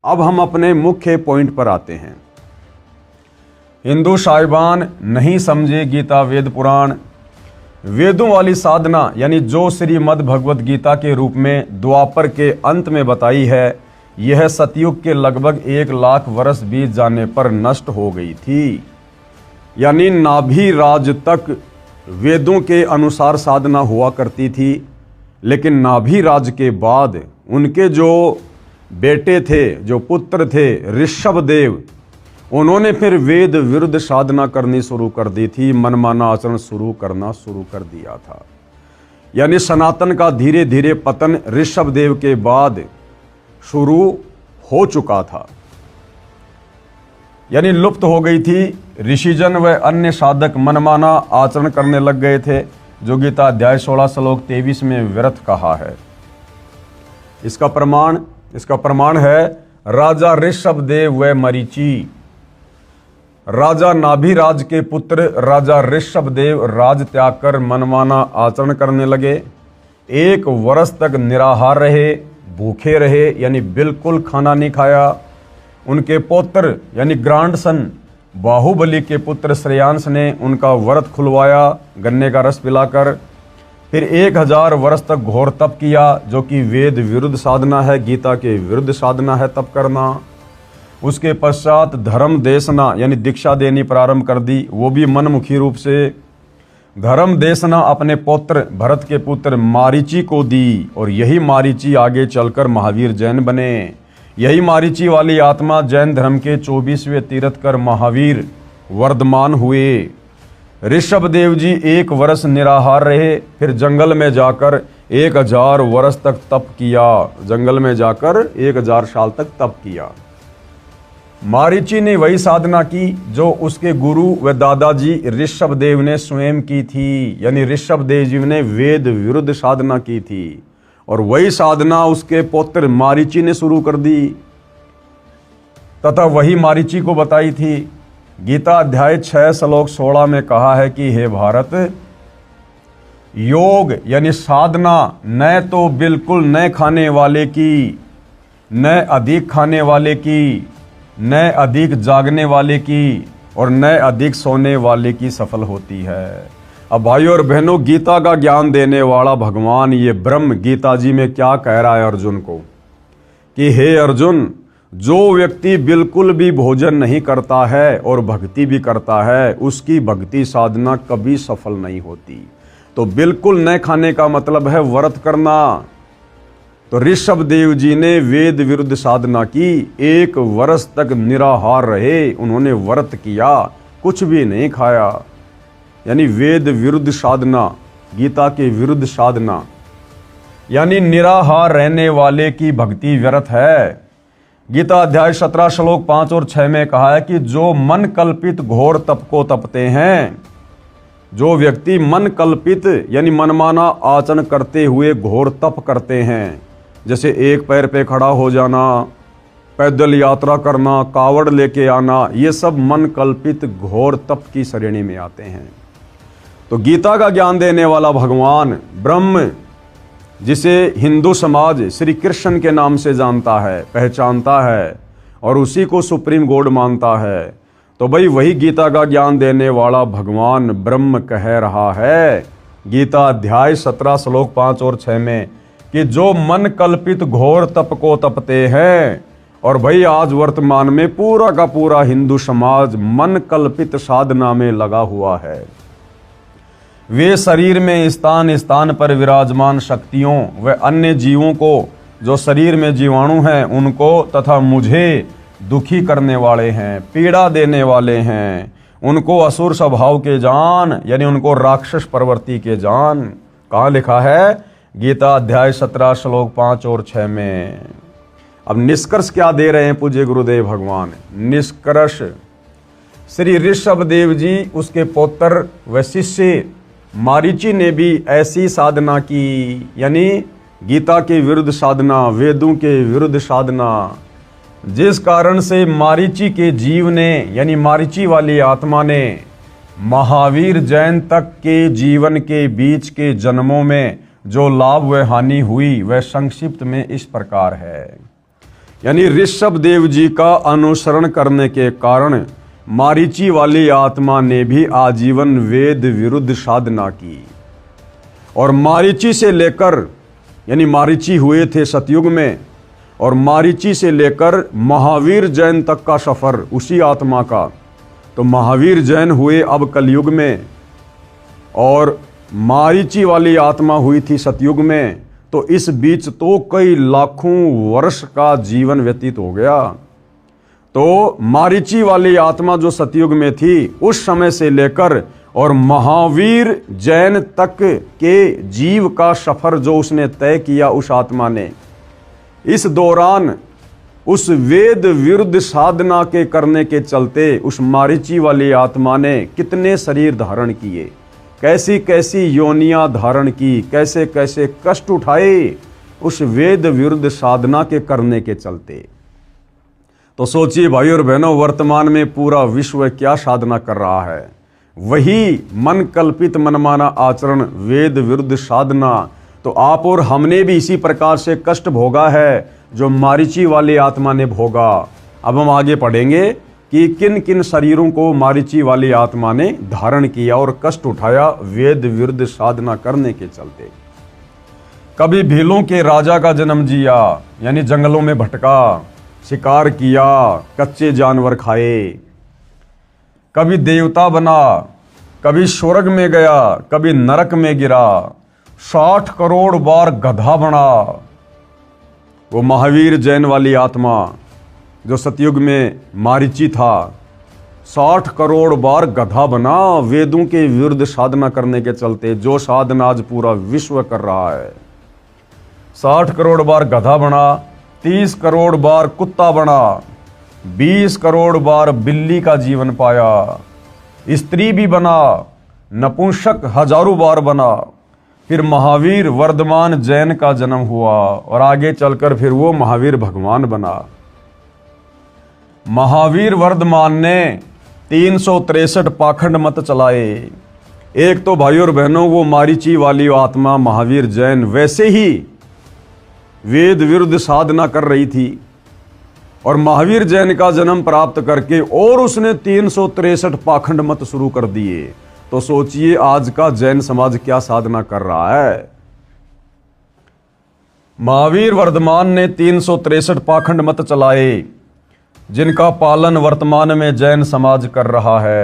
अब हम अपने मुख्य पॉइंट पर आते हैं। हिंदू साहिबान नहीं समझे गीता वेद पुराण। वेदों वाली साधना यानी जो श्रीमद् भगवत गीता के रूप में द्वापर के अंत में बताई है, यह सतयुग के लगभग 1 लाख वर्ष बीत जाने पर नष्ट हो गई थी। यानी नाभि राज तक वेदों के अनुसार साधना हुआ करती थी, लेकिन नाभि राज के बाद उनके जो बेटे थे, जो पुत्र थे ऋषभदेव, उन्होंने फिर वेद विरुद्ध साधना करनी शुरू कर दी थी, मनमाना आचरण करना शुरू कर दिया था। यानी सनातन का धीरे धीरे पतन ऋषभदेव के बाद शुरू हो चुका था, यानी लुप्त हो गई थी। ऋषिजन व अन्य साधक मनमाना आचरण करने लग गए थे, जो गीता अध्याय 16 श्लोक 23 में व्यर्थ कहा है। इसका प्रमाण है राजा ऋषभदेव व मरीचि। राजा नाभिराज के पुत्र राजा ऋषभदेव राज त्याग कर मनमाना आचरण करने लगे। 1 वर्ष तक निराहार रहे, भूखे रहे, यानी बिल्कुल खाना नहीं खाया। उनके पुत्र यानी ग्रांडसन बाहुबली के पुत्र श्रेयांश ने उनका व्रत खुलवाया गन्ने का रस पिलाकर। फिर 1000 वर्ष तक घोर तप किया, जो कि वेद विरुद्ध साधना है, गीता के विरुद्ध साधना है तप करना। उसके पश्चात धर्म देशना यानी दीक्षा देनी प्रारंभ कर दी, वो भी मनमुखी रूप से। धर्म देशना अपने पुत्र भरत के पुत्र मारीची को दी, और यही मारीची आगे चलकर महावीर जैन बने। यही मारीची वाली आत्मा जैन धर्म के 24वें तीर्थकर महावीर वर्धमान हुए। ऋषभदेव जी 1 वर्ष निराहार रहे, फिर जंगल में जाकर 1000 वर्ष तक तप किया। जंगल में जाकर 1000 साल तक तप किया। मारीची ने वही साधना की जो उसके गुरु व दादाजी ऋषभदेव ने स्वयं की थी, यानी ऋषभदेव जी ने वेद विरुद्ध साधना की थी, और वही साधना उसके पुत्र मारीची ने शुरू कर दी तथा वही मारीची को बताई थी। गीता अध्याय 6 श्लोक 16 में कहा है कि हे भारत, योग यानी साधना न तो बिल्कुल न खाने वाले की, न अधिक खाने वाले की, न अधिक जागने वाले की, और न अधिक सोने वाले की सफल होती है। अब भाइयों और बहनों, गीता का ज्ञान देने वाला भगवान ये ब्रह्म गीता जी में क्या कह रहा है अर्जुन को कि हे अर्जुन, जो व्यक्ति बिल्कुल भी भोजन नहीं करता है और भक्ति भी करता है, उसकी भक्ति साधना कभी सफल नहीं होती। तो बिल्कुल न खाने का मतलब है व्रत करना। तो ऋषभदेव जी ने वेद विरुद्ध साधना की, 1 वर्ष तक निराहार रहे, उन्होंने व्रत किया, कुछ भी नहीं खाया, यानी वेद विरुद्ध साधना, गीता के विरुद्ध साधना। यानी निराहार रहने वाले की भक्ति व्यर्थ है। गीता अध्याय 17 श्लोक 5 और 6 में कहा है कि जो मन कल्पित घोर तप को तपते हैं, जो व्यक्ति मन कल्पित यानी मनमाना आचरण करते हुए घोर तप करते हैं, जैसे एक पैर पे खड़ा हो जाना, पैदल यात्रा करना, कावड़ लेके आना, ये सब मन कल्पित घोर तप की श्रेणी में आते हैं। तो गीता का ज्ञान देने वाला भगवान ब्रह्म, जिसे हिंदू समाज श्री कृष्ण के नाम से जानता है, पहचानता है, और उसी को सुप्रीम गॉड मानता है, तो भाई वही गीता का ज्ञान देने वाला भगवान ब्रह्म कह रहा है गीता अध्याय 17 श्लोक 5 और 6 में कि जो मन कल्पित घोर तप को तपते हैं। और भाई आज वर्तमान में पूरा का पूरा हिंदू समाज मन कल्पित साधना में लगा हुआ है। वे शरीर में स्थान स्थान पर विराजमान शक्तियों व अन्य जीवों को, जो शरीर में जीवाणु हैं, उनको तथा मुझे दुखी करने वाले हैं, पीड़ा देने वाले हैं, उनको असुर स्वभाव के जान, यानी उनको राक्षस प्रवृत्ति के जान। कहाँ लिखा है? गीता अध्याय 17 श्लोक 5 और 6 में। अब निष्कर्ष क्या दे रहे हैं पूज्य गुरुदेव भगवान? निष्कर्ष श्री ऋषभदेव जी, उसके पुत्र व शिष्य मारीची ने भी ऐसी साधना की, यानी गीता के विरुद्ध साधना, वेदों के विरुद्ध साधना, जिस कारण से मारीची के जीव ने, यानी मारीची वाली आत्मा ने महावीर जैन तक के जीवन के बीच के जन्मों में जो लाभ व हानि हुई वह संक्षिप्त में इस प्रकार है। यानी ऋषभ देव जी का अनुसरण करने के कारण मारीची वाली आत्मा ने भी आजीवन वेद विरुद्ध साधना की। और मारीची से लेकर, यानी मारीची हुए थे सतयुग में, और मारीची से लेकर महावीर जैन तक का सफर उसी आत्मा का। तो महावीर जैन हुए अब कलयुग में, और मारीची वाली आत्मा हुई थी सतयुग में। तो इस बीच तो कई लाखों वर्ष का जीवन व्यतीत हो गया। तो मारीची वाली आत्मा जो सतयुग में थी उस समय से लेकर और महावीर जैन तक के जीव का सफर जो उसने तय किया उस आत्मा ने, इस दौरान उस वेद विरुद्ध साधना के करने के चलते उस मारीची वाली आत्मा ने कितने शरीर धारण किए, कैसी कैसी योनियां धारण की, कैसे कैसे कष्ट उठाए उस वेद विरुद्ध साधना के करने के चलते। तो सोचिए भाई और बहनों, वर्तमान में पूरा विश्व क्या साधना कर रहा है? वही मन कल्पित मनमाना आचरण, वेद विरुद्ध साधना। तो आप और हमने भी इसी प्रकार से कष्ट भोगा है जो मारीची वाली आत्मा ने भोगा। अब हम आगे पढ़ेंगे कि किन किन शरीरों को मारीची वाली आत्मा ने धारण किया और कष्ट उठाया वेद विरुद्ध साधना करने के चलते। कभी भीलों के राजा का जन्म जिया, यानी जंगलों में भटका, शिकार किया, कच्चे जानवर खाए। कभी देवता बना, कभी स्वर्ग में गया, कभी नरक में गिरा। 60 करोड़ बार गधा बना। वो महावीर जैन वाली आत्मा जो सतयुग में मारीची था, 60 करोड़ बार गधा बना वेदों के विरुद्ध साधना करने के चलते, जो साधना आज पूरा विश्व कर रहा है। 60 करोड़ बार गधा बना, 30 करोड़ बार कुत्ता बना, 20 करोड़ बार बिल्ली का जीवन पाया, स्त्री भी बना, नपुंसक हजारों बार बना। फिर महावीर वर्धमान जैन का जन्म हुआ और आगे चलकर फिर वो महावीर भगवान बना। महावीर वर्धमान ने 363 पाखंड मत चलाए। एक तो भाइयों और बहनों वो मारीची वाली आत्मा महावीर जैन वैसे ही वेद विरुद्ध साधना कर रही थी, और महावीर जैन का जन्म प्राप्त करके और उसने 363 पाखंड मत शुरू कर दिए। तो सोचिए आज का जैन समाज क्या साधना कर रहा है। महावीर वर्धमान ने 363 पाखंड मत चलाए जिनका पालन वर्तमान में जैन समाज कर रहा है।